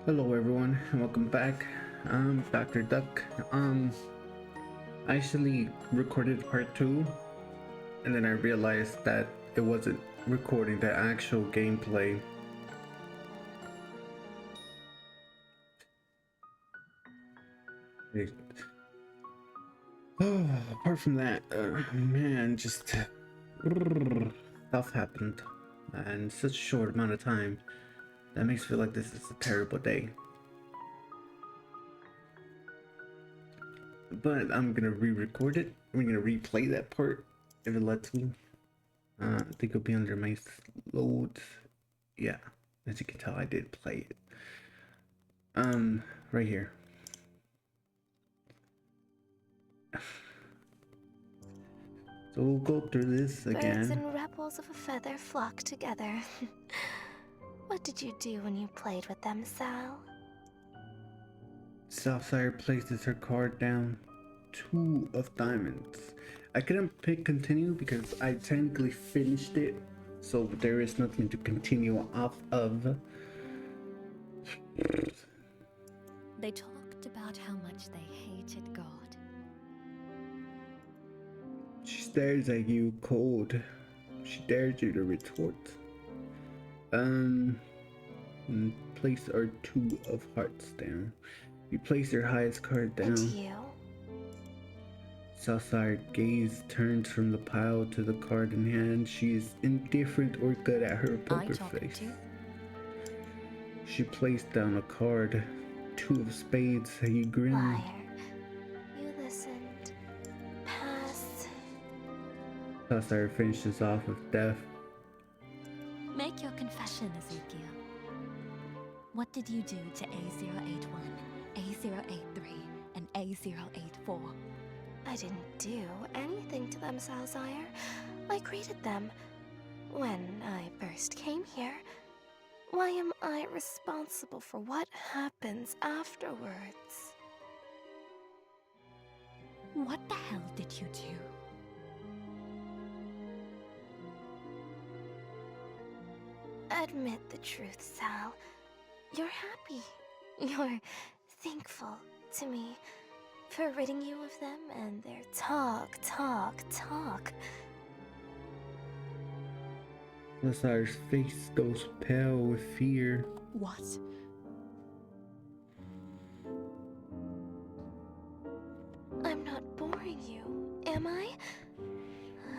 Hello everyone and welcome back. I'm Dr. Duck. I actually recorded part 2 and then I realized that it wasn't recording the actual gameplay. Oh, apart from that, man, just stuff happened in such a short amount of time. That makes me feel like this is a terrible day. But I'm gonna re-record it. I'm gonna replay that part if it lets me. I think it'll be under my loads. Yeah, as you can tell, I did play it. Right here. So we'll go through this again. Birds and rebels of a feather flock together. What did you do when you played with them, Sal? Salxire places her card down. 2 of diamonds. I couldn't pick continue because I technically finished it, so there is nothing to continue off of. They talked about how much they hated God. She stares at you cold. She dares you to retort. Place our 2 of hearts down. You place your highest card down. And you? Salxire gaze turns from the pile to the card in hand. She is indifferent or good at her poker face. She placed down a card. 2 of spades. You grin. Liar. You listened. Pass. Salxire finishes off with death. Make your confession, Ezekiel. What did you do to A081, A083, and A084? I didn't do anything to them, Salxire. I greeted them. When I first came here, why am I responsible for what happens afterwards? What the hell did you do? Admit the truth, Sal. You're happy. You're thankful to me for ridding you of them and their talk. Salxire's face goes pale with fear. What? I'm not boring you, am I?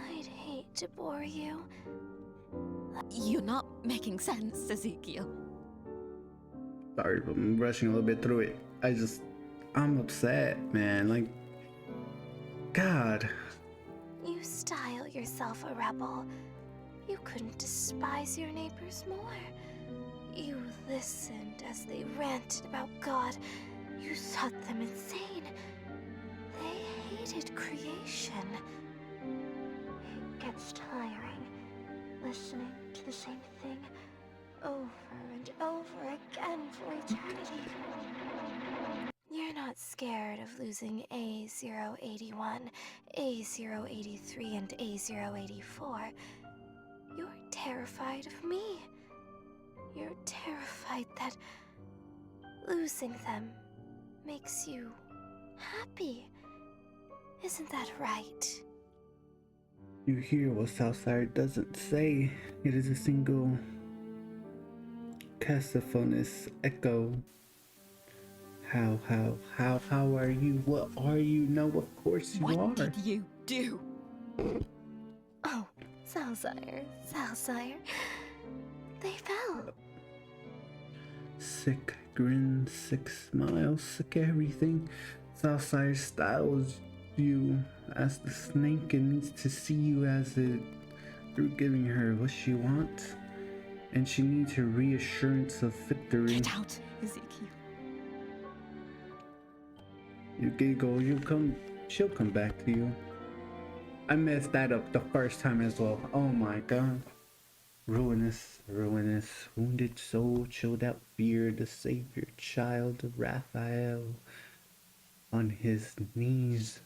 I'd hate to bore you. You're not making sense, Ezekiel. Sorry, but I'm rushing a little bit through it. I'm upset, man. Like, God. You style yourself a rebel. You couldn't despise your neighbors more. You listened as they ranted about God. You thought them insane. They hated creation. It gets tiring listening to the same thing over and over again for eternity. You're not scared of losing A081, A083, and A084. You're terrified of me. You're terrified that losing them makes you happy. Isn't that right? You hear what Salxire doesn't say. It is a single cacophonous echo. How are you? What are you? No, of course you are. What did you do? Oh, Salxire. They fell. Sick grin, sick smile, sick everything. Salxire styles you as the snake and needs to see you as it. You're giving her what she wants, and she needs her reassurance of victory. Get out, Ezekiel. You giggle, she'll come back to you. I messed that up the first time as well. Oh my god. Ruinous, wounded soul, chilled out fear, the savior child of Raphael. On his knees,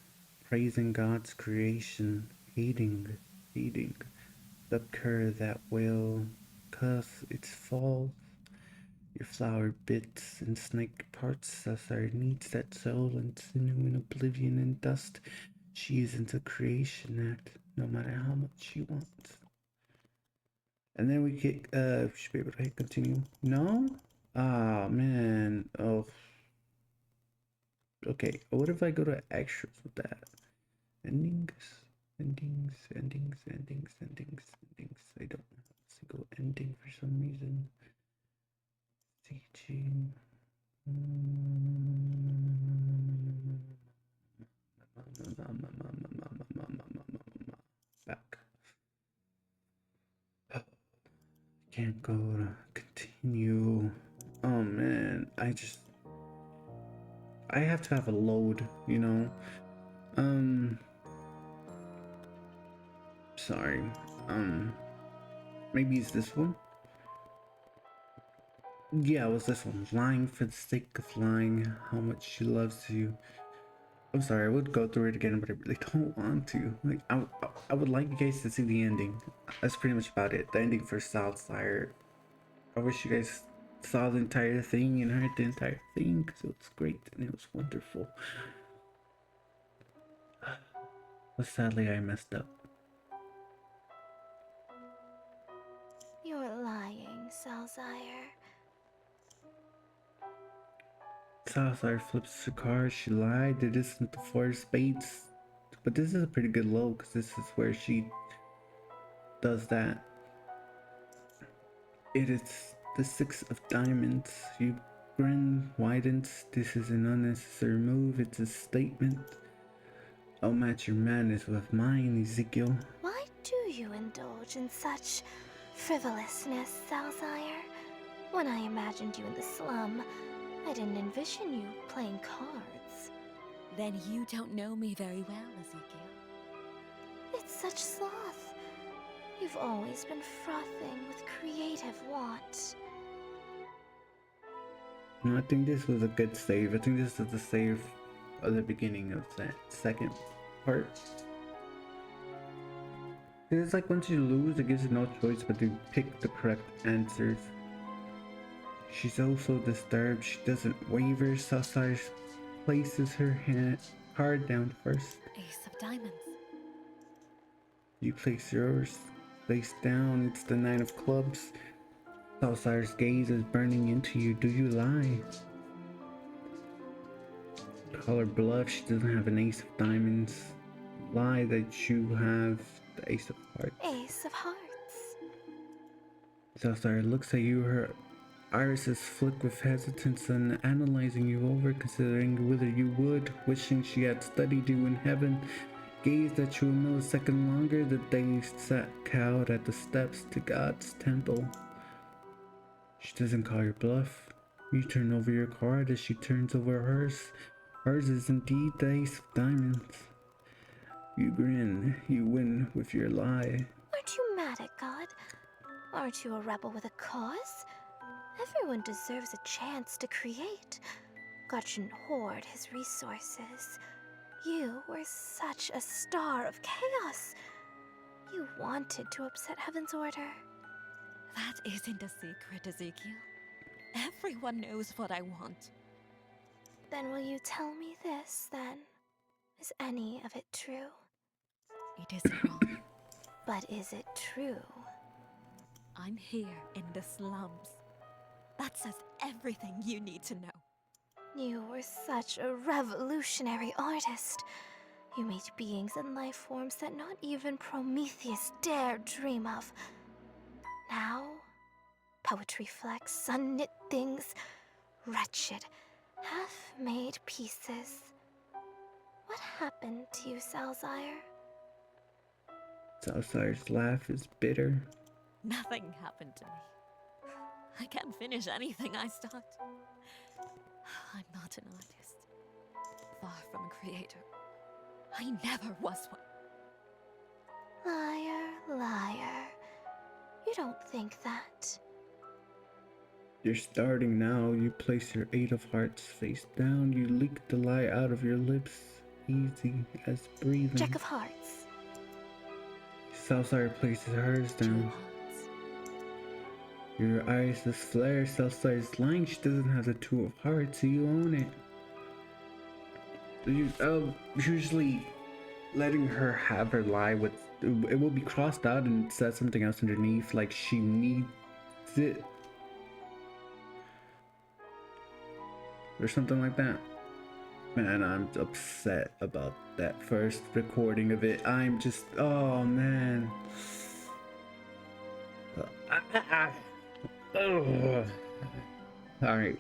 praising God's creation, hating the cur that will, 'cause it's false. Your flower bits and snake parts. Salxire needs that soul and sinew in oblivion and dust. She isn't a creation act, no matter how much she wants. And then we get, should be able to hit continue. No? Ah, man. Oh. Okay, what if I go to extras with that? Endings, endings, endings, endings, endings, endings. I don't know. Let's go ending for some reason. Teaching. Back. Can't go to continue. Oh man, I have to have a load, you know. Sorry. Maybe it's this one. Yeah, it was this one. Lying for the sake of lying. How much she loves you. I'm sorry, I would go through it again, but I really don't want to. Like, I would like you guys to see the ending. That's pretty much about it. The ending for Salxire. I wish you guys saw the entire thing and heard the entire thing, because it was great and it was wonderful. But sadly, I messed up. You're lying, Salxire. Salxire flips the card. She lied. It isn't the four of spades. But this is a pretty good low, because this is where she does that. It is the six of diamonds. You grin widens. This is an unnecessary move. It's a statement. I'll match your madness with mine, Ezekiel. Why do you indulge in such frivolousness, Salxire? When I imagined you in the slum, I didn't envision you playing cards. Then you don't know me very well, Ezekiel. It's such sloth. You've always been frothing with creative want. No, I think this was a good save. I think this is the save of the beginning of that second part. It's like once you lose, it gives you no choice but to pick the correct answers. She's also disturbed. She doesn't waver. Salxire places her card down first. Ace of diamonds. You place yours face down. It's the nine of clubs. Salxire's gaze is burning into you. Do you lie? Call her bluff. She doesn't have an ace of diamonds. Lie that you have the ace of hearts. Ace of hearts. Salxire looks at you. Her irises flick with hesitance and analyzing you over, considering whether you would, wishing she had studied you in heaven. Gazed at you a millisecond longer. The day sat cowed at the steps to God's temple. She doesn't call your bluff. You turn over your card as she turns over hers. Hers is indeed the ace of diamonds. You grin. You win with your lie. Aren't you mad at God? Aren't you a rebel with a cause? Everyone deserves a chance to create. God shouldn't hoard his resources. You were such a star of chaos. You wanted to upset heaven's order. That isn't a secret, Ezekiel. Everyone knows what I want. Then will you tell me this, then? Is any of it true? It isn't wrong. But is it true? I'm here in the slums. That says everything you need to know. You were such a revolutionary artist. You made beings and life forms that not even Prometheus dared dream of. Now, poetry flecks, sun-knit things, wretched, half-made pieces. What happened to you, Salxire? Salxire's laugh is bitter. Nothing happened to me. I can't finish anything I start. I'm not an artist. Far from a creator. I never was one. Liar, liar. You don't think that. You're starting now. You place your eight of hearts face down. You leak the lie out of your lips, easy as breathing. Jack of hearts. Salxire places hers Two down. hearts. Your eyes the flare. Salxire's lying. She doesn't have the two of hearts, so you own it. Usually letting her have her lie with it will be crossed out and it says something else underneath, like she needs it or something like that. Man, I'm upset about that first recording of it. I'm just, oh man. Alright.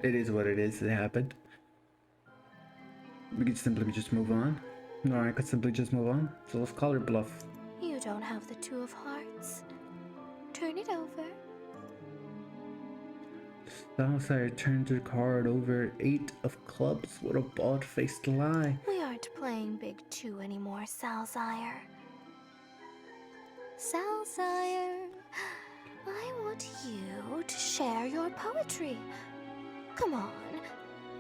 It is what it is. It happened. We could simply just move on. No, I could simply just move on. So let's call her bluff. You don't have the two of hearts. Turn it over. Salxire turned her card over. 8 of clubs. What a bald-faced lie. We aren't playing Big Two anymore, Salxire. Salxire, I want you to share your poetry. Come on.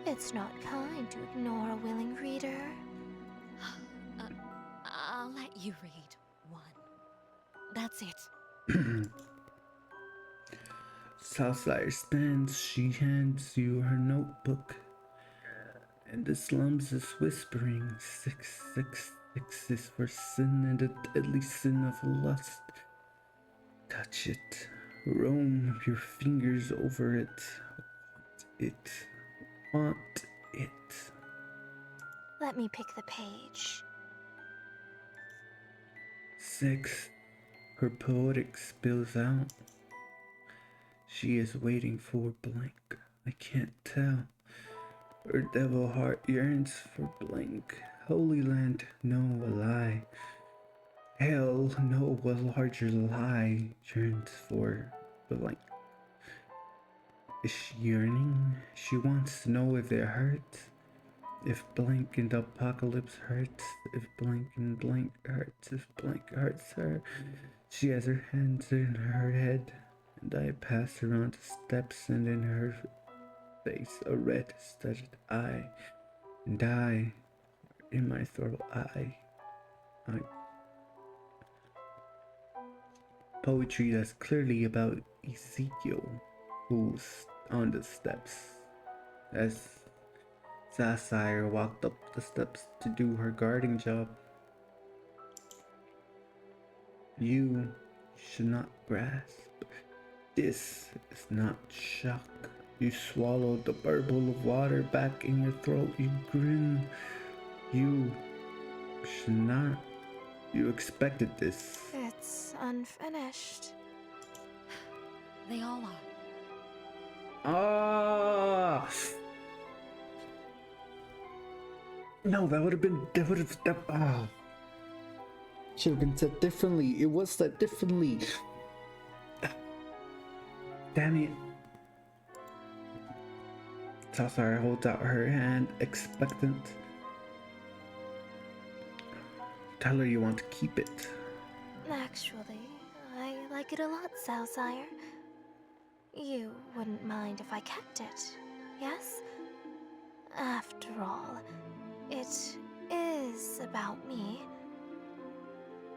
It's not kind to ignore a willing reader. I'll let you read one. That's it. Salxire stands. She hands you her notebook. And the slums is whispering. 666 is for sin and the deadly sin of lust. Touch it. Roam your fingers over it. Want it. Let me pick the page. 6. Her poetic spills out. She is waiting for blank. I can't tell. Her devil heart yearns for blank. Holy land, no a lie. Hell, no a larger lie yearns for blank. Is she yearning? She wants to know if it hurts. If blank in the apocalypse hurts. If blank in blank hurts. If blank hurts her. She has her hands in her head. And I pass her on the steps, and in her face a red studded eye. And I, in my throat, I poetry that's clearly about Ezekiel, who's on the steps. As Salxire walked up the steps to do her guarding job. You should not grasp. This is not shock. You swallowed the burble of water back in your throat. You grin. You should not. You expected this. It's unfinished. They all are. Ah! No, that would have been. Should have been said differently. It was said differently. Damn it. Salxire holds out her hand, expectant. Tell her you want to keep it. Actually, I like it a lot, Salxire. You wouldn't mind if I kept it, yes? After all, it is about me.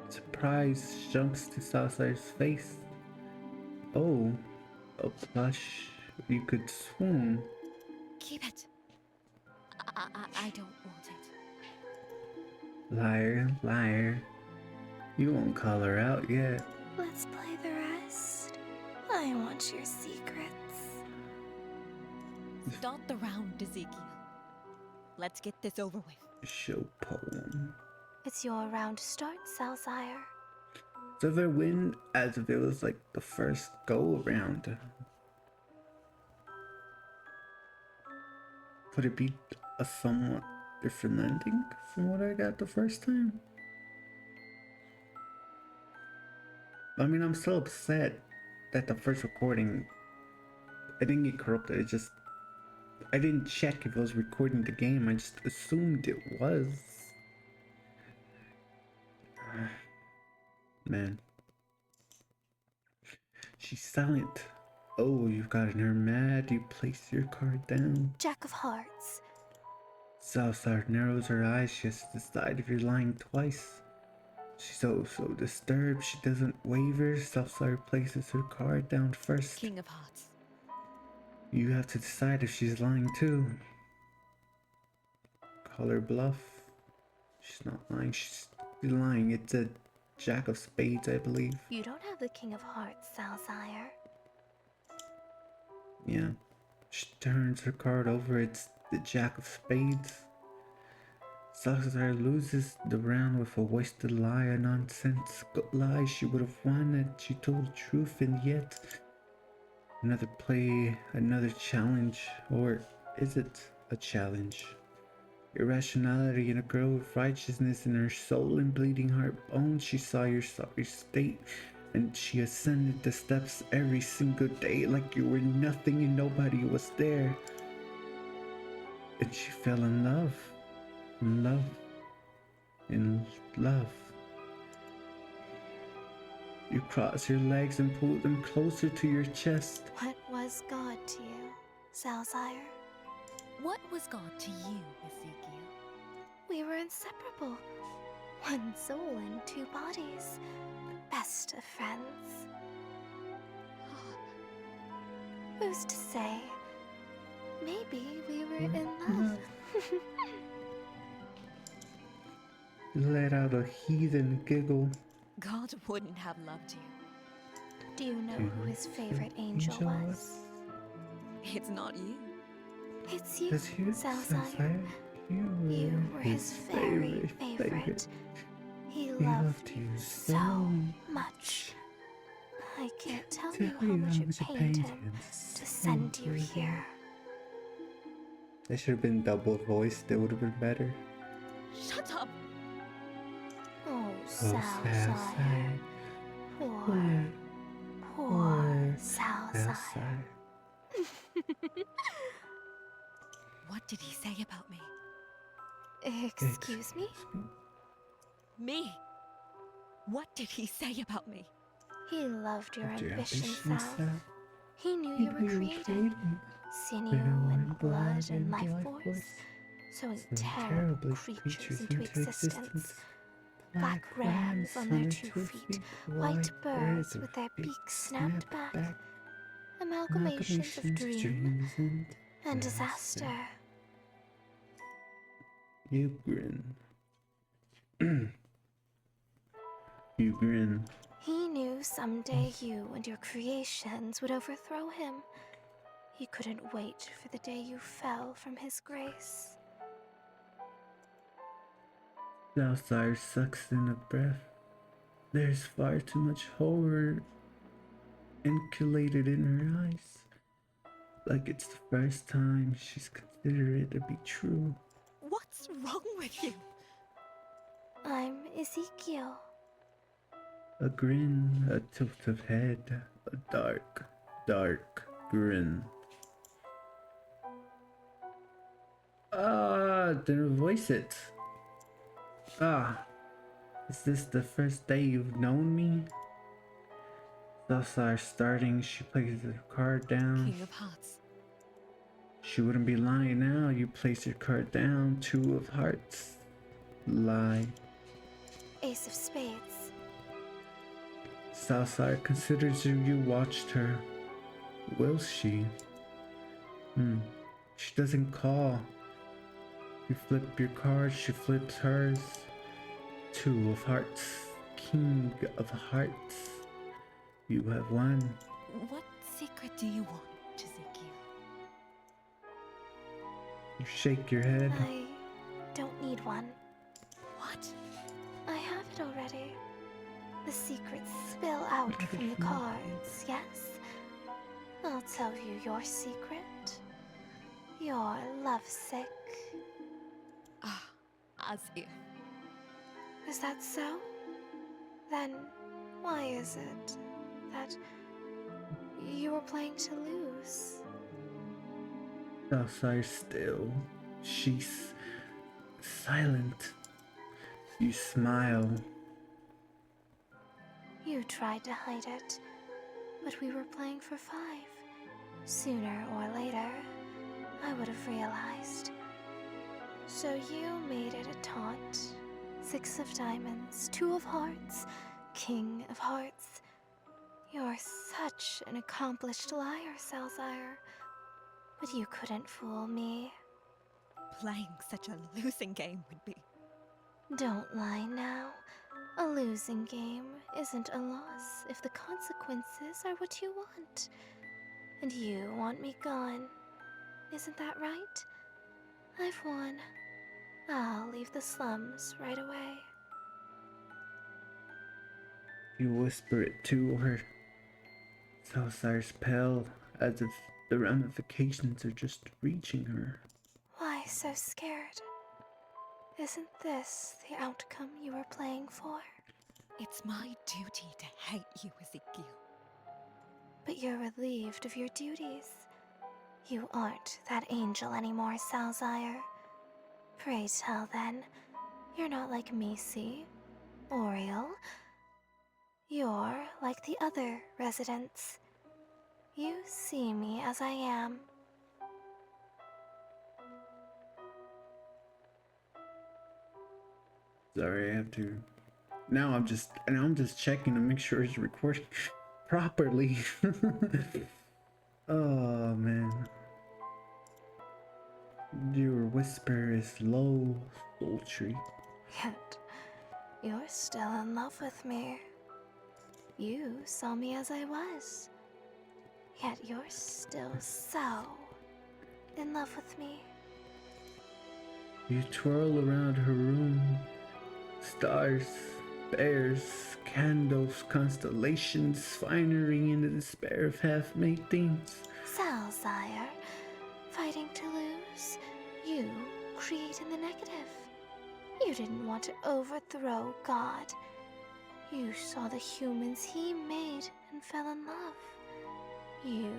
Surprise jumps to Salxire's face. Oh, a plush. You could swoon. Keep it. I don't want it. Liar, liar. You won't call her out yet. Let's play the rest. I want your secrets. Start the round, Ezekiel. Let's get this over with. Show poem. It's your round to start, Salxire. So if I win as if it was like the first go around. Could it be a somewhat different ending from what I got the first time? I mean, I'm still upset that the first recording, I didn't get corrupted. It just, I didn't check if it was recording the game. I just assumed it was. Man. She's silent. Oh, you've gotten her mad. You place your card down. Jack of Hearts. Salxire narrows her eyes. She has to decide if you're lying twice. She's so disturbed. She doesn't waver. Salxire places her card down first. King of Hearts. You have to decide if she's lying too. Call her bluff. She's not lying. She's lying. It's a Jack of Spades, I believe. You don't have the King of Hearts, Salxire. Yeah. She turns her card over. It's the Jack of Spades. Salxire loses the round with a wasted lie, a nonsense lie. She would have won it. She told the truth, and yet another play, another challenge. Or is it a challenge? Irrationality in a girl with righteousness in her soul and bleeding heart bones. She saw your sorry state, and she ascended the steps every single day like you were nothing and nobody was there. And she fell in love. In love. In love. You cross your legs and pull them closer to your chest. What was God to you, Salxire? What was God to you, Ezekiel? We were inseparable. One soul in two bodies. Best of friends. Who's to say? Maybe we were in love. Let out a heathen giggle. God wouldn't have loved you. Do you know who his favorite angel was? It's not you. It's you, That's you, Salxire. You were his very favorite. He loved you so much. I can't tell you how much it pained him to send you here. That should have been double voiced. That would have been better. Shut up! Oh, Salxire. Salxire. Poor Salxire. What did he say about me? Excuse me? Me? What did he say about me? He loved your Your ambition, ambition, Sal. Sal. He knew you were created. Sinew and blood and life force. Sowing terrible creatures into existence. Black rams on their 2 feet, white birds with their beaks snapped back. Amalgamations of dream and disaster. You grin. You grin. He knew someday you and your creations would overthrow him. He couldn't wait for the day you fell from his grace. Salxire sucks in a breath. There's far too much horror inculcated in her eyes. Like it's the first time she's considered it to be true. What's wrong with you? I'm Ezekiel. A grin, a tilt of head, a dark, dark grin. Didn't voice it. Is this the first day you've known me? Salxire starting, she places her card down. King of Hearts. She wouldn't be lying now. You place your card down. 2 of Hearts. Lie. Ace of Spades. Salxire considers you watched her. Will she? She doesn't call. You flip your card, she flips hers. 2 of Hearts. King of Hearts. You have won. What secret do you want, Ezekiel? You shake your head. I don't need one. What? I have it already. The secrets spill out from the cards, yes? I'll tell you your secret. You're lovesick. Azir. Is that so? Then why is it that you were playing to lose? Salxire still. She's silent. You smile. You tried to hide it, but we were playing for 5. Sooner or later, I would have realized. So you made it a taunt, 6 of diamonds, 2 of hearts, king of hearts. You're such an accomplished liar, Salxire. But you couldn't fool me. Playing such a losing game would be. Don't lie now. A losing game isn't a loss if the consequences are what you want. And you want me gone. Isn't that right? I've won. I'll leave the slums right away. You whisper it to her. Salxire's pale, as if the ramifications are just reaching her. Why so scared? Isn't this the outcome you were playing for? It's my duty to hate you, Ezekiel. But you're relieved of your duties. You aren't that angel anymore, Salxire. Pray tell then, you're not like Macy, Oriel. You're like the other residents. You see me as I am. Sorry, I have to. Now I'm just checking to make sure it's recording properly. Oh man. Your whisper is low, sultry. Yet, you're still in love with me. You saw me as I was. Yet you're still so in love with me. You twirl around her room. Stars, bears, candles, constellations, finery in the despair of half-made things. Salxire, fighting to lose, you create in the negative. You didn't want to overthrow God. You saw the humans he made and fell in love. You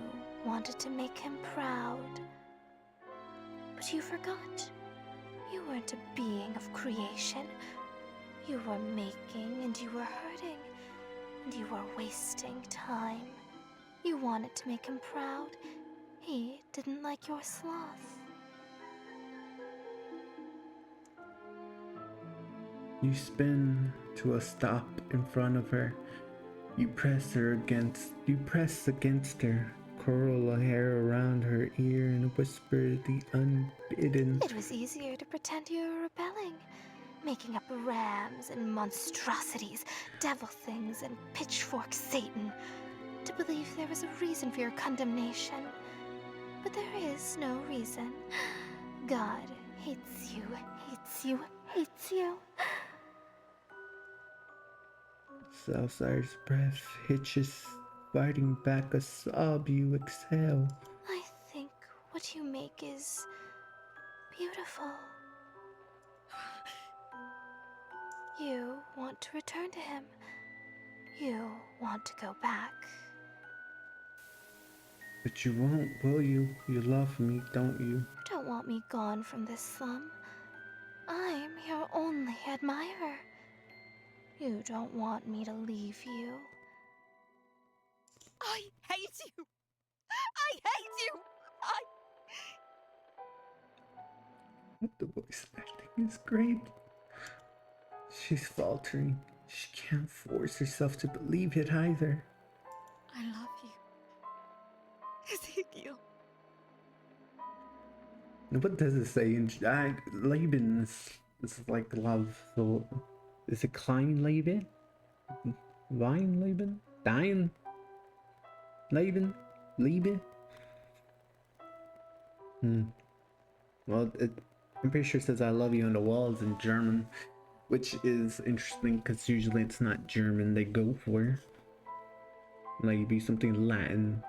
wanted to make him proud. But you forgot. You weren't a being of creation. You were making and you were hurting. And you were wasting time. You wanted to make him proud. He didn't like your sloth. You spin to a stop in front of her. You press against her, curl a hair around her ear and whisper the unbidden. It was easier to pretend you were rebelling, making up rams and monstrosities, devil things and pitchfork Satan, to believe there was a reason for your condemnation. But there is no reason. God hates you, hates you, hates you. Salxire's breath hitches, fighting back a sob you exhale. I think what you make is beautiful. You want to return to him. You want to go back. But you won't, will you? You love me, don't you? You don't want me gone from this slum. I'm your only admirer. You don't want me to leave you. I hate you! I hate you! The voice acting is great. She's faltering. She can't force herself to believe it either. I love you. Ezekiel. What does it say in Laban is like love. So is it Klein Laban? Vine Laban? Dine? Laban? Liebe? Well, I'm pretty sure it says I love you on the walls in German, which is interesting because usually it's not German they go for. Maybe something Latin.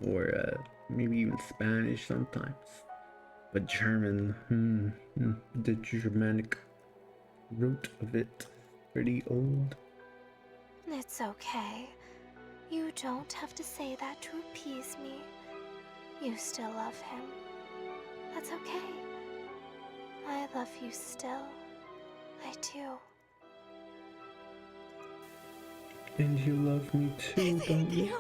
Or maybe even Spanish sometimes. But German, the Germanic root of it, pretty old. It's okay. You don't have to say that to appease me. You still love him. That's okay. I love you still. I do. And you love me too, don't you?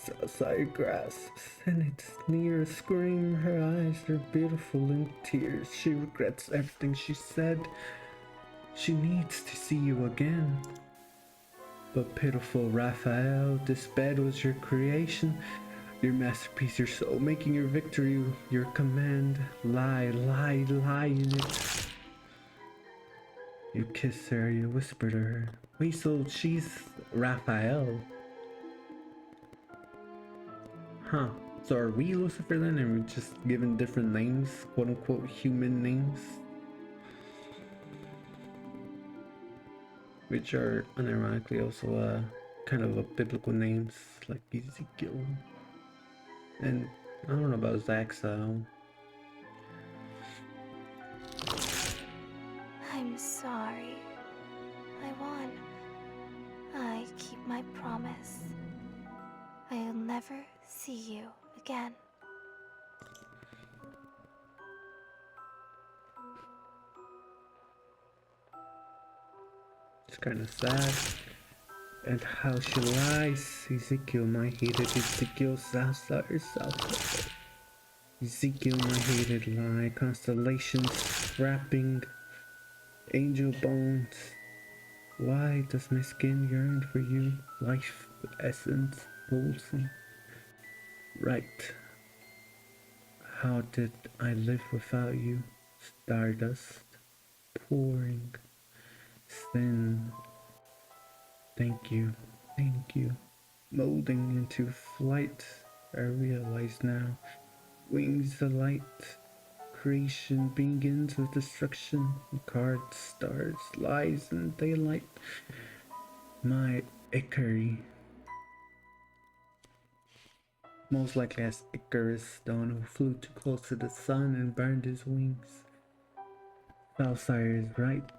Salxire grasps, and it's near a scream. Her eyes are beautiful in tears. She regrets everything she said. She needs to see you again. But pitiful Raphael, this bed was your creation, your masterpiece, your soul, making your victory your command. Lie, lie, lie in it. You kissed her, you whispered to her. Wait, so she's Raphael? Huh. So are we Lucifer then? And we're just given different names, quote unquote human names? Which are unironically also kind of a biblical names, like Ezekiel. And I don't know about Zaxxle. I'm sorry. I won. I keep my promise. I'll never see you again. It's kind of sad. And how she lies. Ezekiel, my hated Ezekiel, Salxire, Salxire. Ezekiel, my hated lie. Constellations wrapping angel bones. Why does my skin yearn for you? Life, essence, wholesome. Right. How did I live without you? Stardust, pouring, sin. Thank you, thank you. Molding into flight, I realize now. Wings of light, creation begins with destruction. Cards, stars, lies, and daylight. My Ikari. Most likely as Icarus, the one who flew too close to the sun and burned his wings. Salxire is right.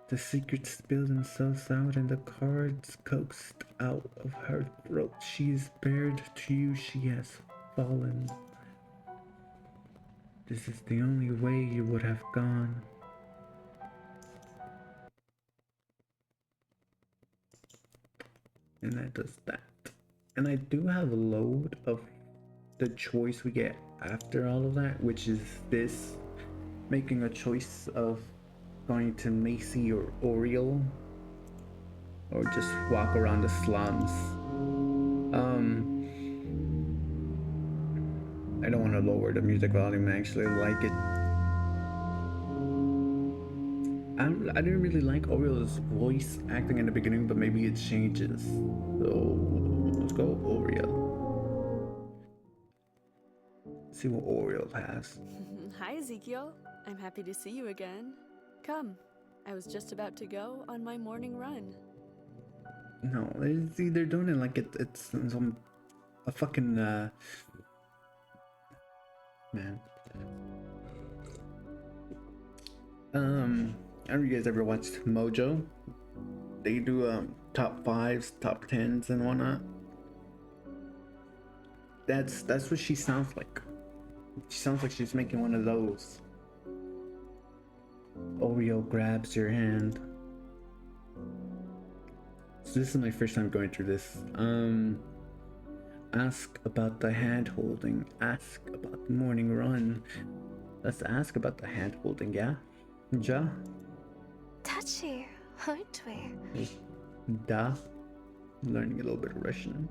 The secret spilled themselves out and the cards coaxed out of her throat. She is bared to you, she has fallen. This is the only way you would have gone. And that does that. And I do have a load of the choice we get after all of that, which is this, making a choice of going to Macy or Oriel, or just walk around the slums. I don't want to lower the music volume, I actually like it. I didn't really like Oriel's voice acting in the beginning, but maybe it changes. So let's go Oriel. See what Oriel has. Hi, Ezekiel. I'm happy to see you again. Come. I was just about to go on my morning run. No, see, they're doing it like it's some a fucking man. I don't know if you guys ever watched Mojo. They do top 5s, top 10s, and whatnot. That's what she sounds like. She sounds like she's making one of those. Oreo grabs your hand. So this is my first time going through this. Ask about the hand holding. Ask about the morning run. Let's ask about the hand holding, yeah? Ja? Touchy, aren't we? Da? Learning a little bit of Russian.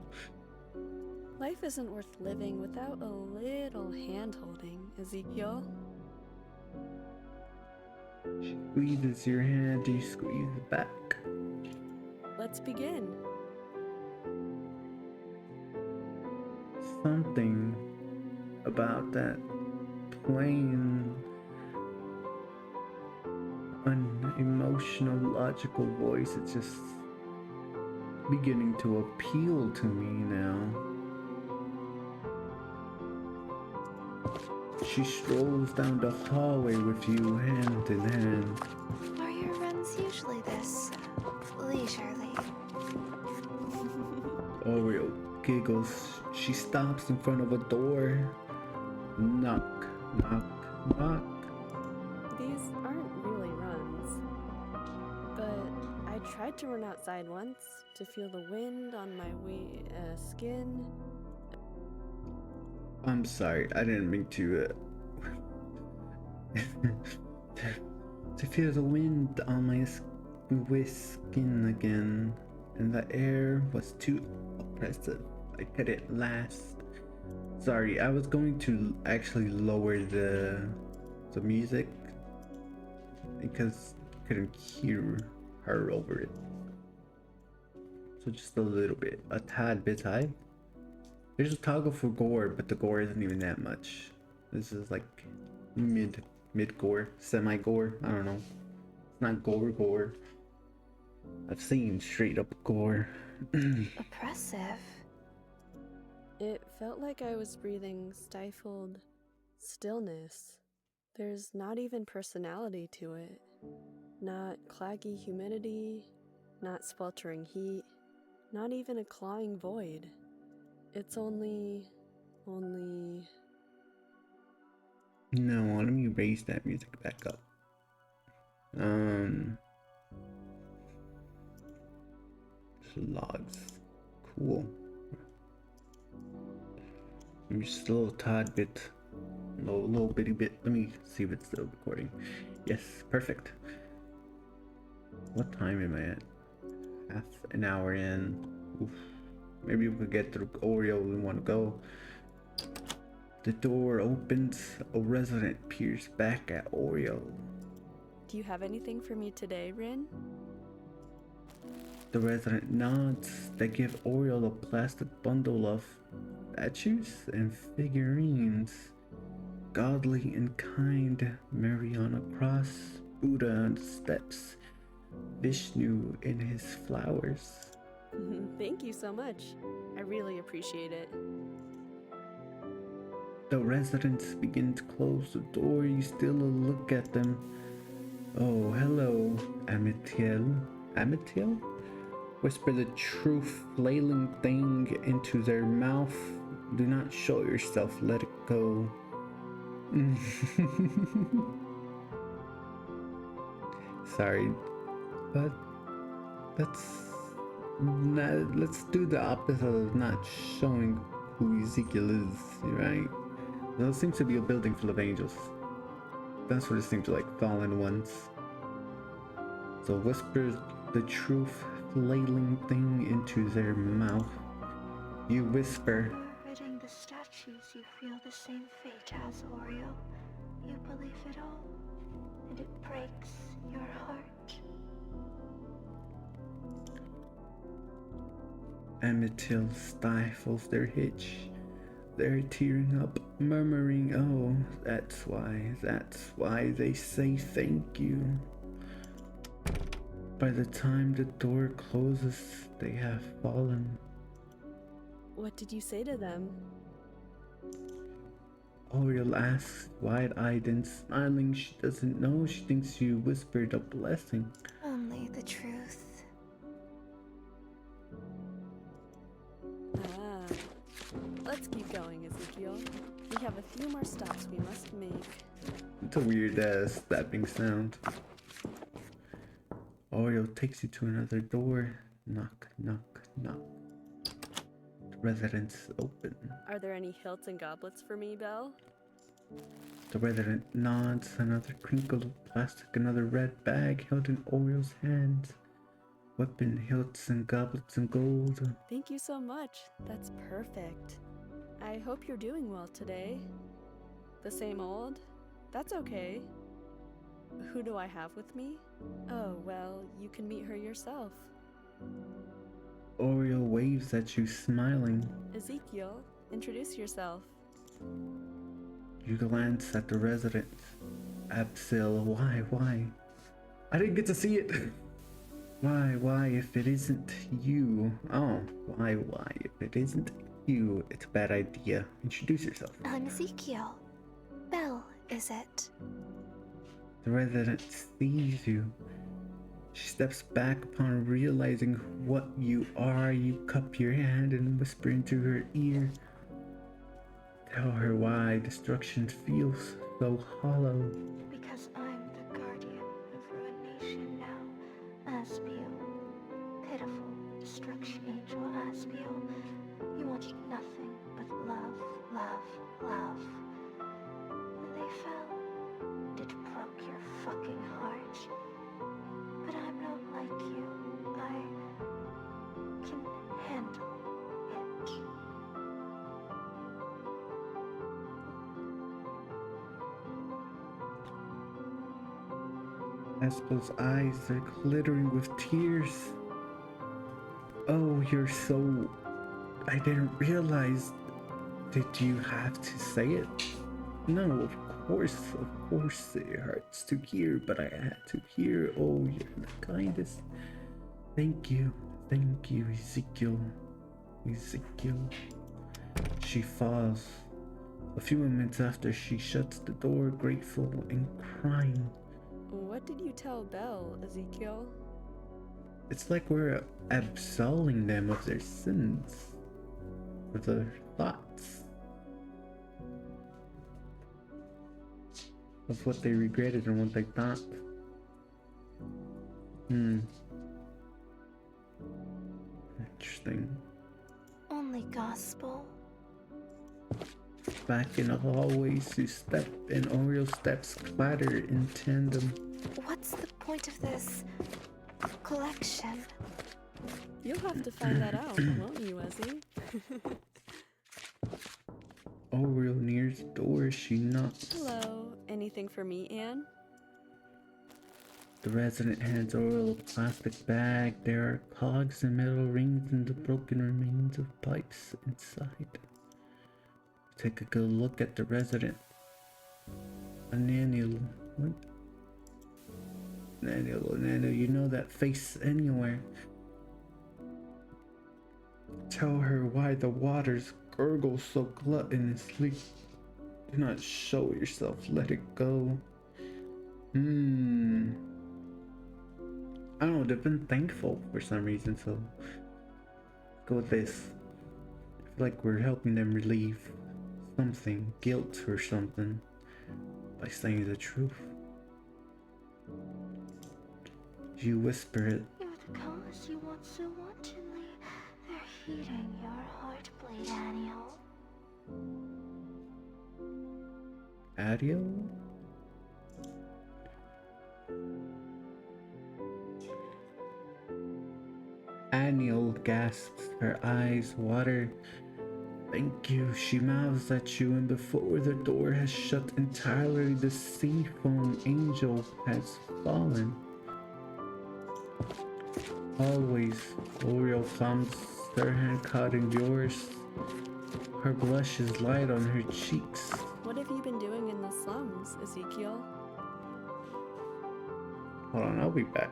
Life isn't worth living without a little hand-holding, Ezekiel. She squeezes your hand, you squeeze it back. Let's begin. Something about that plain, unemotional, logical voice, it's just beginning to appeal to me now. She strolls down the hallway with you hand in hand. Are your runs usually this leisurely? Oreo giggles. She stops in front of a door. Knock, knock, knock. These aren't really runs, but I tried to run outside once to feel the wind on my skin. I'm sorry, I didn't mean to to feel the wind on my skin again, and the air was too oppressive. I couldn't last. Sorry, I was going to actually lower the music because I couldn't hear her over it. So just a little bit, a tad bit high. There's a toggle for gore, but the gore isn't even that much. This is like mid gore, semi gore. I don't know. It's not gore. I've seen straight up gore. Oppressive. It felt like I was breathing stifled stillness. There's not even personality to it. Not claggy humidity, not sweltering heat, not even a clawing void. It's only... No, let me raise that music back up. Logs. Cool. Maybe just a little tad bit. Little bitty bit. Let me see if it's still recording. Yes, perfect. What time am I at? Half an hour in. Oof. Maybe we could get through Oreo we want to go. The door opens. A resident peers back at Oreo. Do you have anything for me today, Rin? The resident nods. They give Oriole a plastic bundle of statues and figurines. Godly and kind, Mary on a cross, Buddha on the steps, Vishnu in his flowers. Thank you so much. I really appreciate it. The residents begin to close the door. You steal a look at them. Oh, hello, Amitiel. Amitiel? Whisper the true flailing thing into their mouth. Do not show yourself, let it go. Sorry, but let's do the opposite of not showing who Ezekiel is, right? There seems to be a building full of angels. That's what it seems like, fallen ones. So whisper the truth flailing thing into their mouth. You whisper. Ridding the statues, you feel the same fate as Oreo. You believe it all, and it breaks your heart. Amitiel stifles their hitch. They're tearing up, murmuring, oh, that's why they say thank you. By the time the door closes, they have fallen. What did you say to them? Oriole asks, wide-eyed and smiling. She doesn't know. She thinks you whispered a blessing. Only the truth. Let's keep going, Ezekiel. We have a few more stops we must make. It's a weird-ass slapping sound. Oriole takes you to another door. Knock, knock, knock. The residence open. Are there any hilts and goblets for me, Belle? The resident nods. Another crinkle of plastic, another red bag held in Oriole's hands. Weapon hilts and goblets and gold. Thank you so much. That's perfect. I hope you're doing well today. The same old? That's okay. Who do I have with me? Oh, well, you can meet her yourself. Oriole waves at you, smiling. Ezekiel, introduce yourself. You glance at the resident. Absil, why? I didn't get to see it. Why, if it isn't you? Oh, why, if it isn't you? It's a bad idea. Introduce yourself. I'm Ezekiel. Belle, is it? The resident sees you. She steps back upon realizing what you are. You cup your hand and whisper into her ear. Tell her why destruction feels so hollow. Because I'm the guardian of ruination now, as you. destruction angel asked you. You wanted nothing but love, love, love. And they fell. And it broke your fucking heart. But I'm not like you. I can handle it. Espo's eyes are glittering with tears. Oh, you're so... I didn't realize. Did you have to say it? No, of course it hurts to hear, but I had to hear. Oh, you're the kindest. Thank you, Ezekiel. She falls. A few moments after, she shuts the door, grateful and crying. What did you tell Belle, Ezekiel? It's like we're absolving them of their sins, of their thoughts, of what they regretted and what they thought. Interesting. Only gospel. Back in the hallways, you step and Oreo steps clatter in tandem. What's the point of this collection? You'll have to find that out, won't you, Ezzy? Oreo nears the door, she knocks. Hello. Anything for me, Anne? The resident hands Oreo a plastic bag. There are cogs and metal rings and the broken remains of pipes inside. Take a good look at the resident. A Naniel. What? Naniel, you know that face anywhere. Tell her why the waters gurgle so gluttonously. Do not show yourself, let it go. I don't know, they've been thankful for some reason, so go with this. I feel like we're helping them relieve something, guilt or something, by saying the truth. You whisper it. You're the cause you want so wantonly. They're heating your heartbleed, Aniel. Adio? Aniel gasps, her eyes water. Thank you, she mouths at you, and before the door has shut entirely, the sea foam angel has fallen. Always, Oreo comes, her hand caught in yours. Her blush is light on her cheeks. What have you been doing in the slums, Ezekiel? Hold on, I'll be back.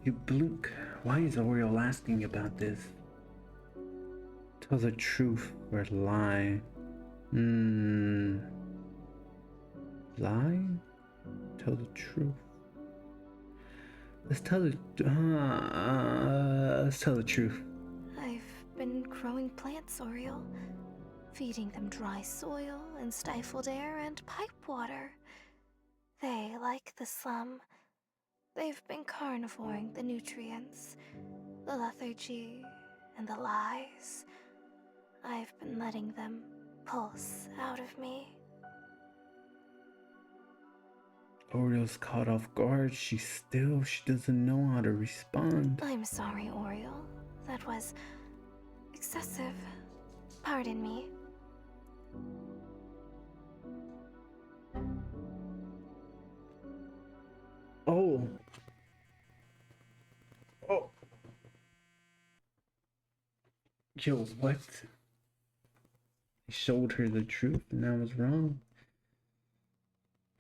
You blink. Why is Oreo asking about this? Tell the truth or lie? Lie? Tell the truth. Let's tell the truth. I've been growing plants, Oriole. Feeding them dry soil and stifled air and pipe water. They like the slum. They've been carnivoring the nutrients, the lethargy, and the lies. I've been letting them pulse out of me. Oreo's caught off guard. She doesn't know how to respond. I'm sorry, Oriole. That was excessive. Pardon me. Oh. Yo, what? I showed her the truth and I was wrong.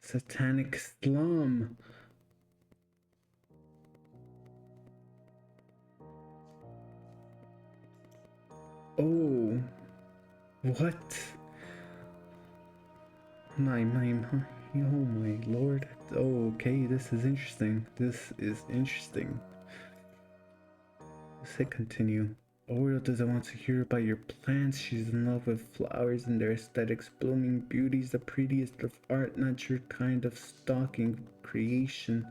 Satanic slum. Oh, what? My, oh my lord. Oh, okay, this is interesting. This is interesting. Let's hit continue. Oriole doesn't want to hear about your plants. She's in love with flowers and their aesthetics. Blooming beauty's the prettiest of art, not your kind of stalking creation.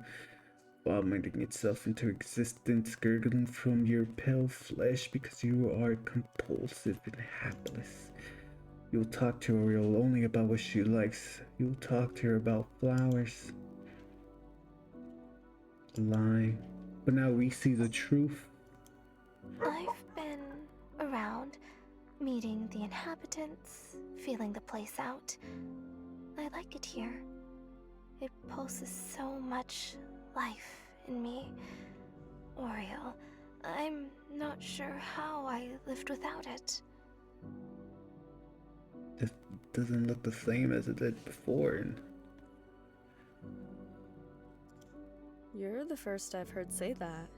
Vomiting itself into existence, gurgling from your pale flesh because you are compulsive and hapless. You'll talk to Oriole only about what she likes. You'll talk to her about flowers. Lie. But now we see the truth. I've been around, meeting the inhabitants, feeling the place out. I like it here. It pulses so much life in me. Oriole, I'm not sure how I lived without it. This doesn't look the same as it did before. You're the first I've heard say that.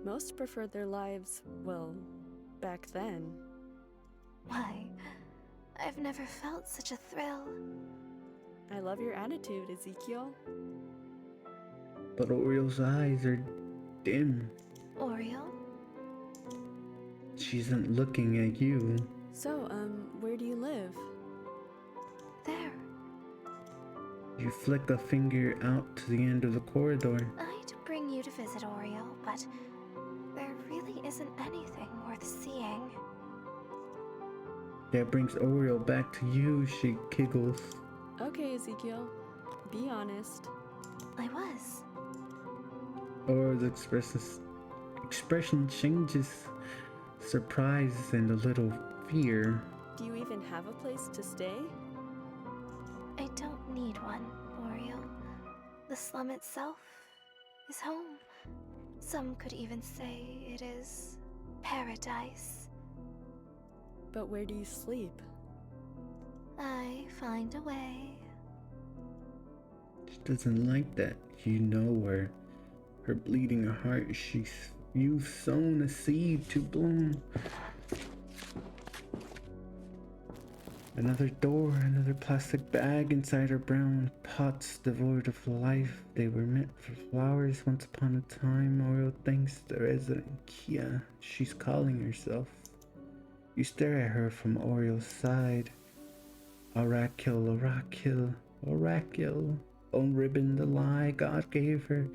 Most preferred their lives, well, back then. Why, I've never felt such a thrill. I love your attitude, Ezekiel. But Oriole's eyes are dim. Oriole? She isn't looking at you. So, where do you live? There. You flick a finger out to the end of the corridor. I'd bring you to visit Oriole, but there really isn't anything worth seeing. That brings Oriole back to you, she giggles. Okay, Ezekiel. Be honest. I was. Oriole's expression changes. Surprise and a little fear. Do you even have a place to stay? I don't need one, Oriole. The slum itself is home. Some could even say it is paradise. But where do you sleep? I find a way. She doesn't like that. You know her. Her bleeding heart, you've sown a seed to bloom. Another door, another plastic bag inside her brown pots devoid of life. They were meant for flowers once upon a time. Oriole thanks the resident Kia. She's calling herself. You stare at her from Oriole's side. Oracle, unribbon the lie God gave her.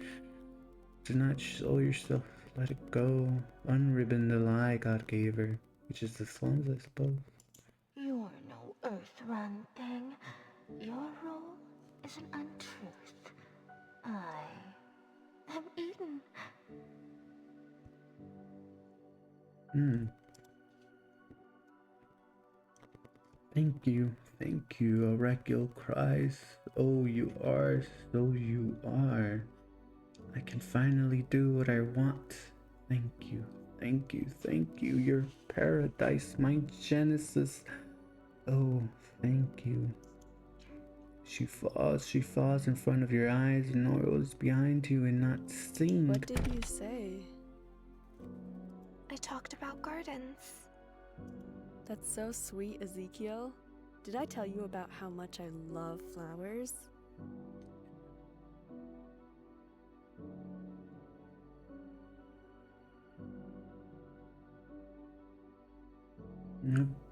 Do not show yourself, let it go. Unribbon the lie God gave her, which is the slums, I suppose. You're no earth-run thing. Your role is an untruth. I am Eden. Thank you, Oracle cries. Oh, you are, so you are. I can finally do what I want. Thank you. Your paradise, my Genesis. Oh, thank you. She falls in front of your eyes, and Oriole is behind you and not seen. What did you say? I talked about gardens. That's so sweet, Ezekiel. Did I tell you about how much I love flowers?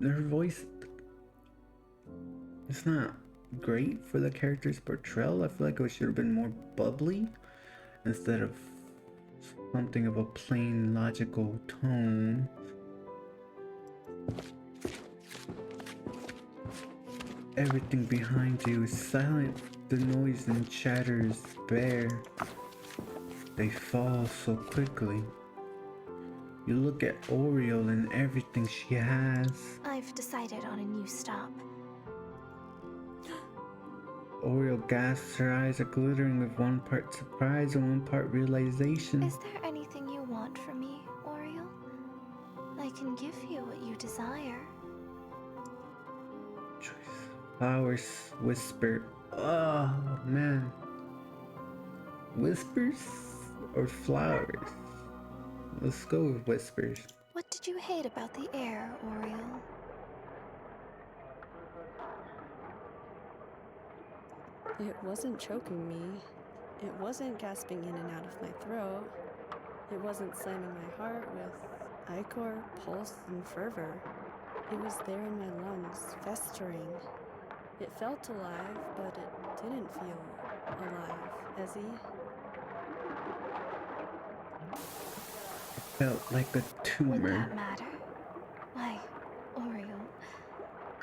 Her voice, it's not great for the character's portrayal. I feel like it should have been more bubbly instead of something of a plain logical tone. Everything behind you is silent. The noise and chatter is bare. They fall so quickly. You look at Oriole and everything she has. I've decided on a new stop. Oriole gasps, her eyes are glittering with one part surprise and one part realization. Is there anything you want from me, Oriole? I can give you what you desire. Choice. Flowers, whisper. Oh man. Whispers or flowers? Let's go with whispers. What did you hate about the air, Oriole? It wasn't choking me. It wasn't gasping in and out of my throat. It wasn't slamming my heart with ichor, pulse, and fervor. It was there in my lungs, festering. It felt alive, but it didn't feel alive, Ezzy. Felt like a Would tumor. that matter? Why, Oriole,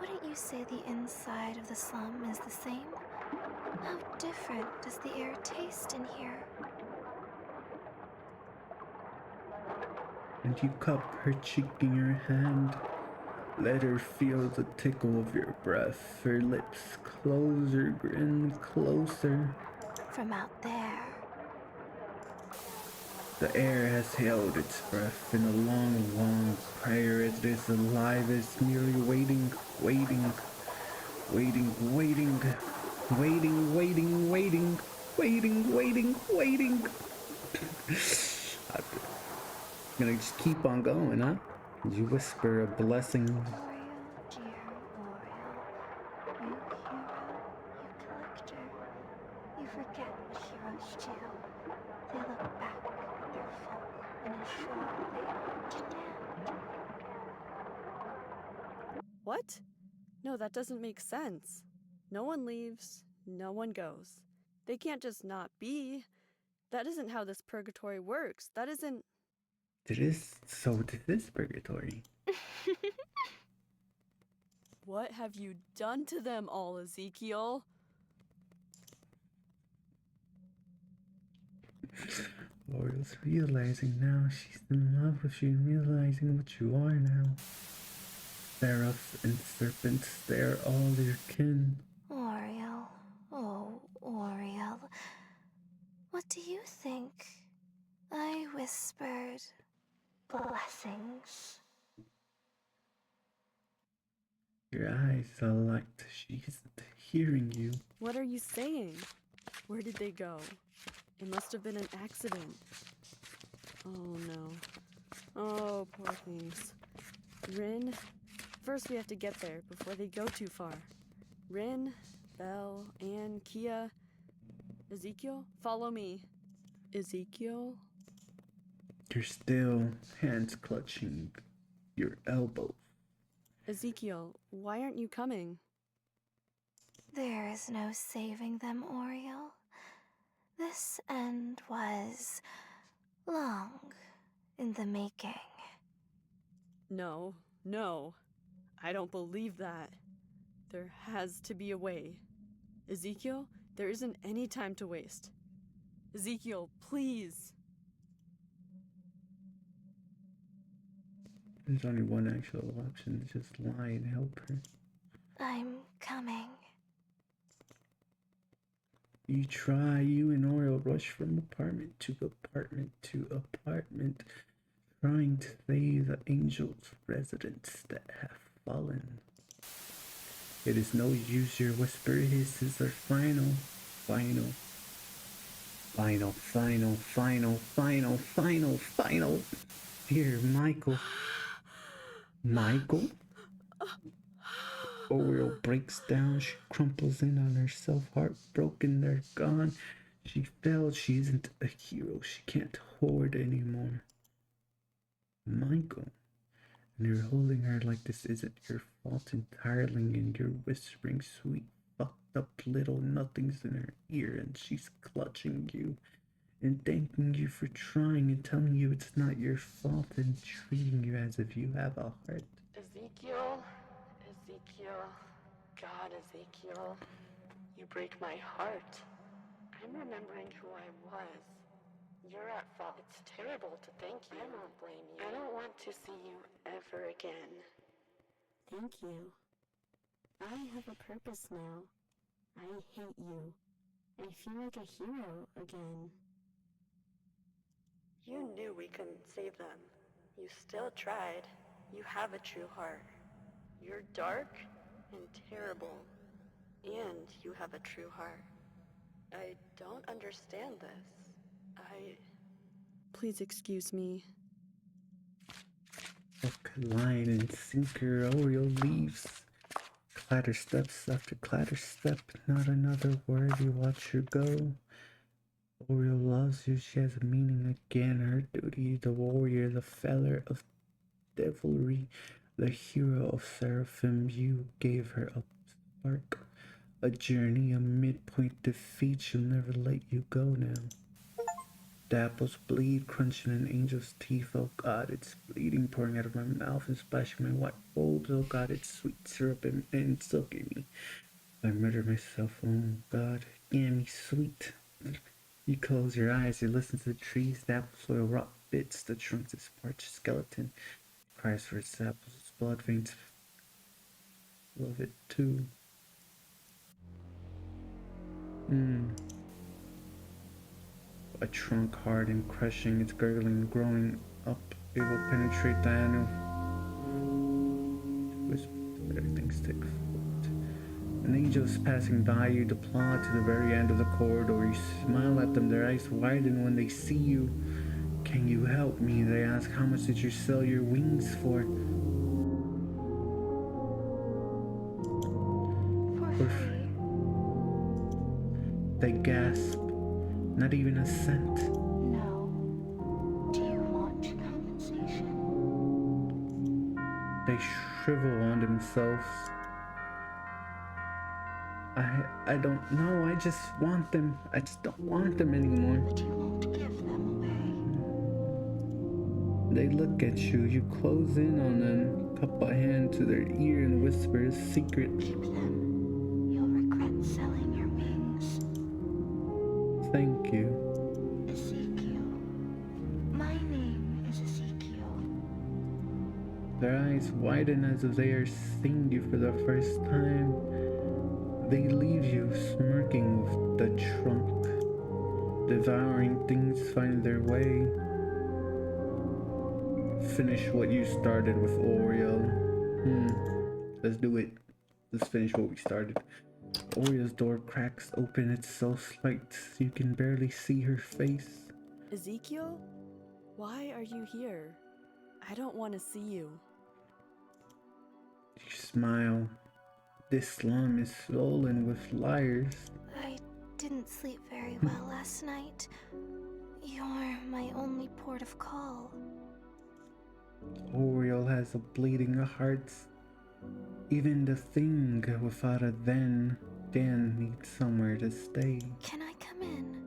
wouldn't you say the inside of the slum is the same? How different does the air taste in here? And you cup her cheek in your hand. Let her feel the tickle of your breath. Her lips closer, grin closer. From out there, The air has held its breath in a long, long prayer. It is alive, it's merely waiting, waiting, waiting, waiting, waiting, waiting, waiting, waiting, waiting, waiting. I'm gonna just keep on going, huh? You whisper a blessing. Oriole, dear Oriole, you hero, you collector, you forget what heroes do. They look back at their folk and ensure they understand. What? No, that doesn't make sense. No one leaves, no one goes. They can't just not be. That isn't how this purgatory works. That isn't. So this is purgatory. What have you done to them all, Ezekiel? Laurel's realizing now she's in love with you, realizing what you are now. Seraphs and serpents, they're all your kin. Oriole, oh Oriole, what do you think? I whispered blessings. Your eyes are like she's hearing you. What are you saying? Where did they go? It must have been an accident. Oh no. Oh, poor things. Rin, first we have to get there before they go too far. Rin, Belle, Anne, Kia, Ezekiel, follow me. Ezekiel? You're still hands clutching your elbow. Ezekiel, why aren't you coming? There is no saving them, Oriole. This end was long in the making. No, no. I don't believe that. There has to be a way. Ezekiel, there isn't any time to waste. Ezekiel, please. There's only one actual option, just lie and help her. I'm coming. You and Oriole rush from apartment to apartment to apartment, trying to save the angels' residents that have fallen. It is no use, your whisper hisses are final. Here, Michael. Michael? Oriole breaks down. She crumples in on herself, heartbroken. They're gone. She fell. She isn't a hero. She can't hoard anymore. Michael. And you're holding her like this isn't your fault entirely, and you're whispering sweet, fucked up little nothings in her ear, and she's clutching you and thanking you for trying and telling you it's not your fault and treating you as if you have a heart. Ezekiel, God, Ezekiel, you break my heart. I'm remembering who I was. You're at fault. It's terrible to thank you. I won't blame you. I don't want to see you ever again. Thank you. I have a purpose now. I hate you. I feel like a hero again. You knew we couldn't save them. You still tried. You have a true heart. You're dark and terrible. And you have a true heart. I don't understand this. Please excuse me. Hook, line, and sinker, Oreo leaves. Clatter steps after clatter step, not another word, you watch her go. Oreo loves you, she has a meaning again, her duty, the warrior, the feller of devilry, the hero of Seraphim, you gave her a spark, a journey, a midpoint defeat, she'll never let you go now. The apples bleed, crunching an angel's teeth. Oh God, it's bleeding, pouring out of my mouth and splashing my white robes. Oh God, it's sweet syrup and silky me. I murder myself. Oh God, yeah, me sweet. You close your eyes, you listen to the trees, the apple soil rot bits, the trunks, its parched skeleton. It cries for its apples, its blood veins. Love it too. A trunk hard and crushing, it's gurgling, growing up. It will penetrate Diana. Whisper, everything's take foot. An angel is passing by you, to plod to the very end of the corridor. You smile at them, their eyes widen when they see you. Can you help me? They ask, how much did you sell your wings for? For free. They gasp. Not even a cent. No. Do you want compensation? They shrivel on themselves. I don't know. I just want them. I just don't want them anymore. But you won't give them away. They look at you. You close in on them, cup a hand to their ear and whisper a secret. Keep them. You'll regret selling your wings. Thank you. Ezekiel. My name is Ezekiel. Their eyes widen as if they are seeing you for the first time. They leave you smirking with the trunk. Devouring things find their way. Finish what you started with, Oreo. Let's do it. Let's finish what we started. Oreo's door cracks open. It's so slight you can barely see her face. Ezekiel? Why are you here? I don't want to see you. You smile. This slum is swollen with liars. I didn't sleep very well last night. You're my only port of call. Oreo has a bleeding heart. Even the thing without a Dan needs somewhere to stay. Can I come in?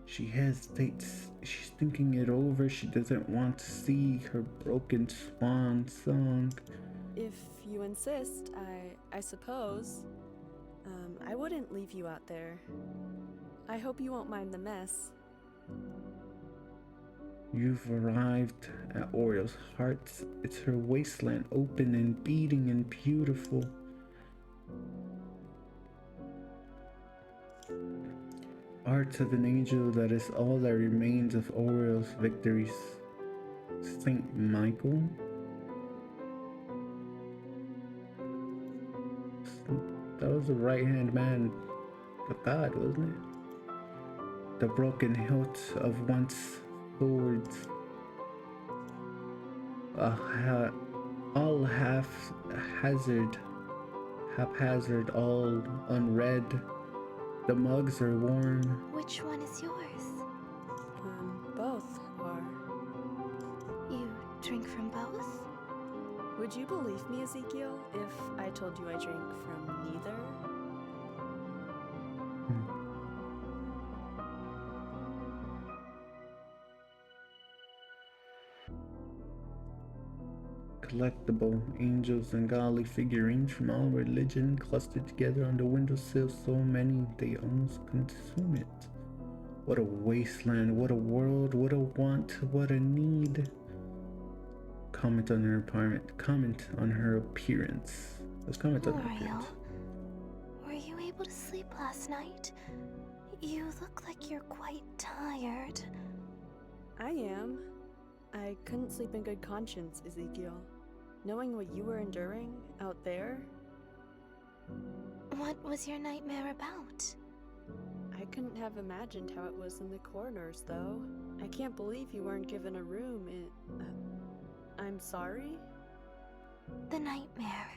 She hesitates. She's thinking it over. She doesn't want to see her broken swan song. If you insist, I suppose. I wouldn't leave you out there. I hope you won't mind the mess. You've arrived at Oreo's heart. It's her wasteland, open and beating and beautiful. Art of an angel that is all that remains of Oreo's victories. Saint Michael? That was the right-hand man of God, wasn't it? The broken hilt of once swords. All haphazard, all unread. The mugs are worn. Which one is yours? Both are. You drink from both? Would you believe me, Ezekiel, if I told you I drink from neither? Collectible angels and godly figurines from all religion clustered together on the windowsill, so many they almost consume it. What a wasteland, what a world, what a want, what a need. Comment on her apartment, comment on her appearance. Let's comment on her appearance. Were you able to sleep last night? You look like you're quite tired. I am. I couldn't sleep in good conscience, Ezekiel. Knowing what you were enduring out there, What was your nightmare about? I couldn't have imagined how it was in the corridors, though. I can't believe you weren't given a room in. I'm sorry? The nightmare.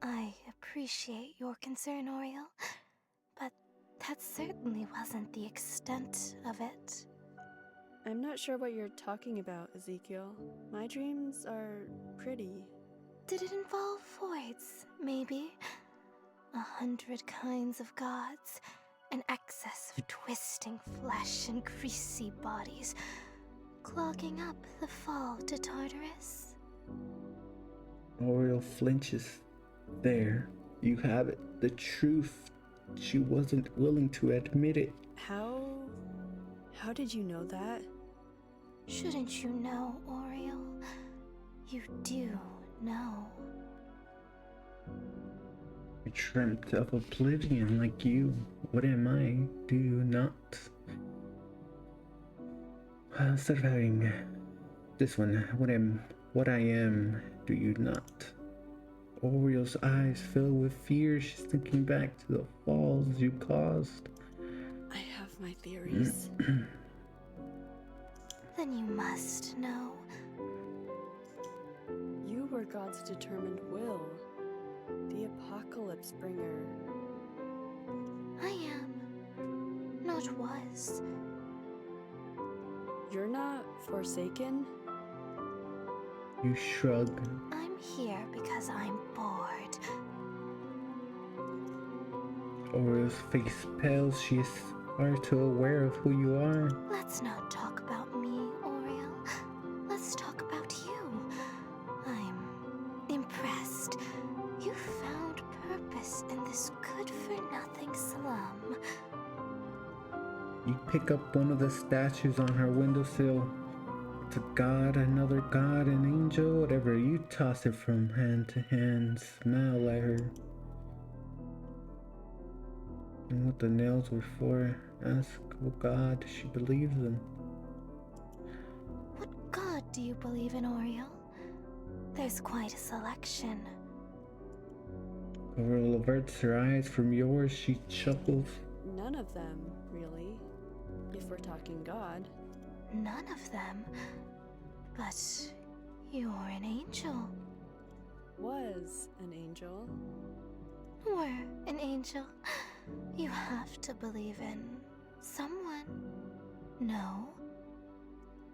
I appreciate your concern, Oriel, but that certainly wasn't the extent of it. I'm not sure what you're talking about, Ezekiel. My dreams are pretty. Did it involve voids, maybe? 100 kinds of gods, an excess of twisting flesh and greasy bodies, clogging up the fall to Tartarus? Oriel flinches. There, you have it. The truth. She wasn't willing to admit it. How did you know that? Shouldn't you know, Oriel? You do know. I dreamt of oblivion like you. What am I? Do you not? Instead of having this one, what I am, do you not? Oriel's eyes fill with fear. She's thinking back to the falls you caused. I have my theories. Then you must know. You were God's determined will, the apocalypse bringer. I am. Not was. You're not forsaken? You shrug. I'm here because I'm bored. Oriel's face pales. She is far too aware of who you are. Let's not talk about me, Oriel. Let's talk about you. I'm impressed. You found purpose in this good-for-nothing slum. You pick up one of the statues on her windowsill. It's a god, another god, an angel, whatever. You toss it from hand to hand, smile at her. And what the nails were for, ask what god she believes in. What god do you believe in, Oriel? There's quite a selection. Oriel averts her eyes from yours. She chuckles. None of them, really. If we're talking God. None of them. But you're an angel. Was an angel. Were an angel. You have to believe in someone. No?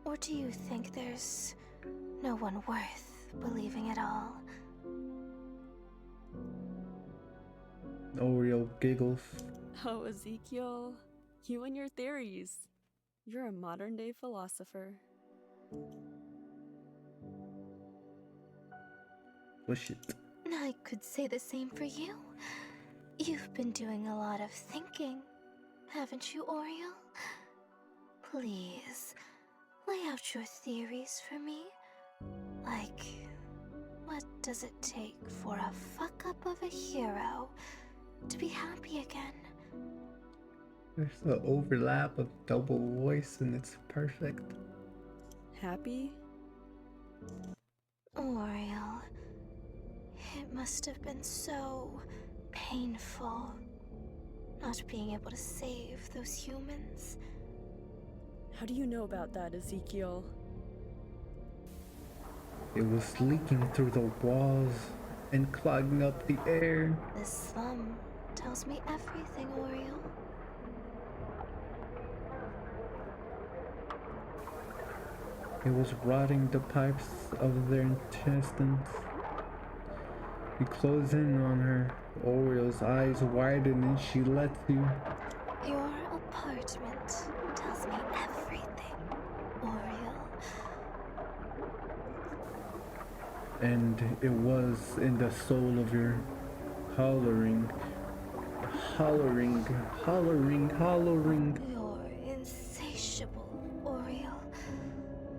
Or do you think there's no one worth believing at all? Oriel giggles. Oh, Ezekiel, you and your theories. You're a modern-day philosopher. Push it. I could say the same for you. You've been doing a lot of thinking, haven't you, Oriel? Please, lay out your theories for me. Like, what does it take for a fuck-up of a hero to be happy again? There's an overlap of double voice and it's perfect. Happy? Oriel, it must have been so painful not being able to save those humans. How do you know about that, Ezekiel? It was leaking through the walls and clogging up the air. This slum tells me everything, Oriel. It was rotting the pipes of their intestines. You close in on her. Oriel's eyes widen and she lets you. Your apartment tells me everything, Oriel. And it was in the soul of your hollering. You're insatiable, Oriel.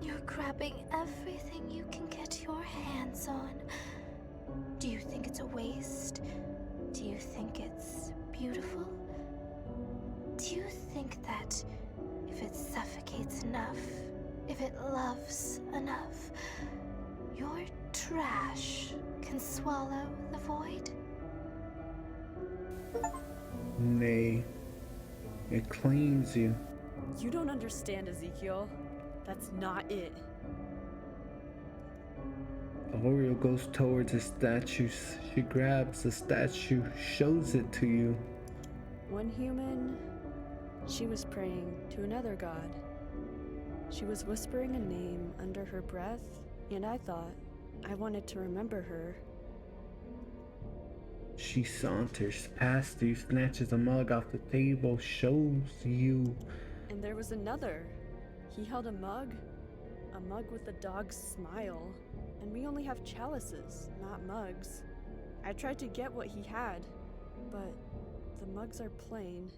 You're grabbing everything you can get your hands on. Do you think it's a waste? Do you think it's beautiful? Do you think that if it suffocates enough, If it loves enough, your trash can swallow the void. Nay, it claims you. You don't understand, Ezekiel. That's not it. Oreo goes towards the statues. She grabs the statue, shows it to you. One human, she was praying to another god. She was whispering a name under her breath, and I thought I wanted to remember her. She saunters past you, snatches a mug off the table, shows you. And there was another. He held a mug with a dog's smile. And we only have chalices, not mugs. I tried to get what he had, but the mugs are plain.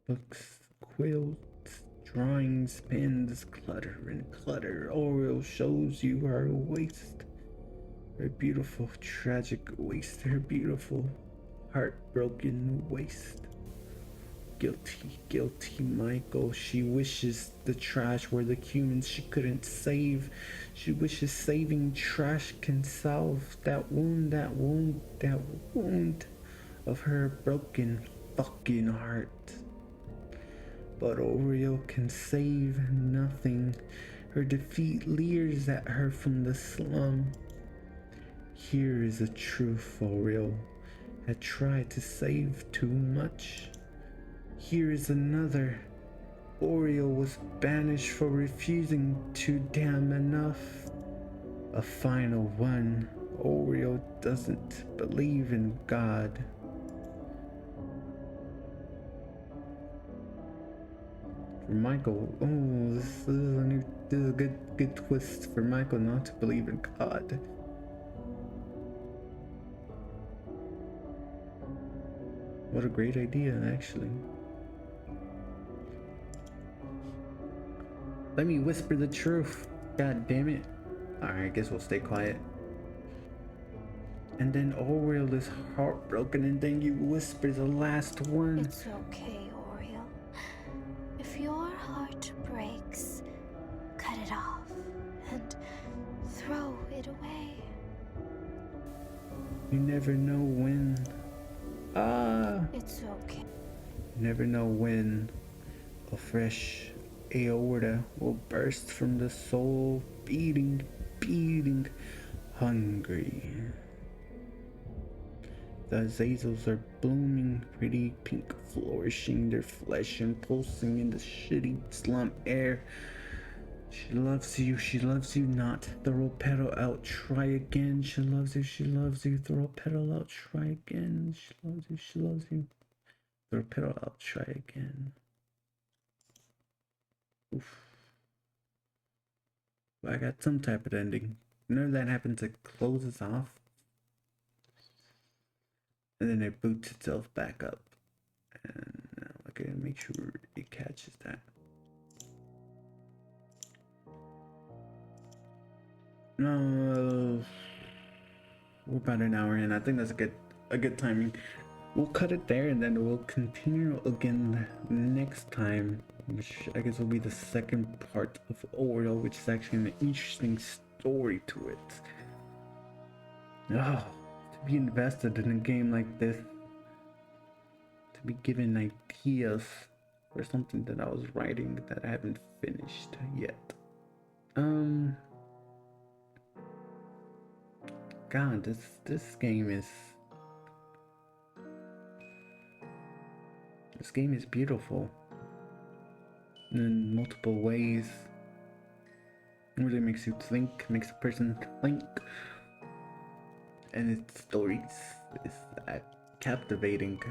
Books, quilts, drawings, pens, clutter and clutter. Oreo shows you her waist. Her beautiful, tragic waist. Her beautiful, heartbroken waist. Guilty, guilty Michael. She wishes the trash were the humans she couldn't save. She wishes saving trash can solve that wound of her broken fucking heart. But Oreo can save nothing. Her defeat leers at her from the slum. Here is the truth, Oreo had tried to save too much. Here is another. Oreo was banished for refusing to damn enough. A final one. Oreo doesn't believe in God. For Michael, this is a good twist for Michael not to believe in God. What a great idea, actually. Let me whisper the truth. God damn it. Alright, I guess we'll stay quiet. And then Oreo is heartbroken, and then you whisper the last one. It's okay, Oreo. If your heart breaks, cut it off and throw it away. You never know when. It's okay. You never know when a fresh aorta will burst from the soul, beating, hungry. The azazels are blooming, pretty pink, flourishing their flesh and pulsing in the shitty slum air. She loves you not. Throw a petal out, try again. She loves you, throw a petal out, try again. She loves you. Throw a petal out, try again. Oof. Well, I got some type of ending. Whenever that happens, it closes off. And then it boots itself back up. And now I gotta make sure it catches that. No, we're about an hour in. I think that's a good timing. We'll cut it there, and then we'll continue again next time, which I guess will be the second part of Oreo, which is actually an interesting story to it. Oh, to be invested in a game like this, to be given ideas for something that I was writing that I haven't finished yet. God, this game is beautiful in multiple ways. It really makes you think, makes a person think, and its stories is captivating.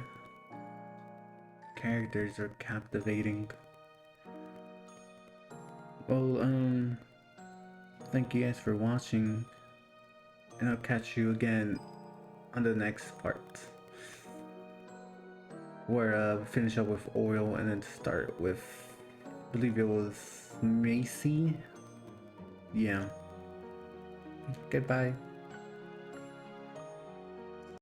Characters are captivating. Well, thank you guys for watching, and I'll catch you again on the next part, where we finish up with Oreo and then start with, I believe it was Macy. Yeah. Goodbye.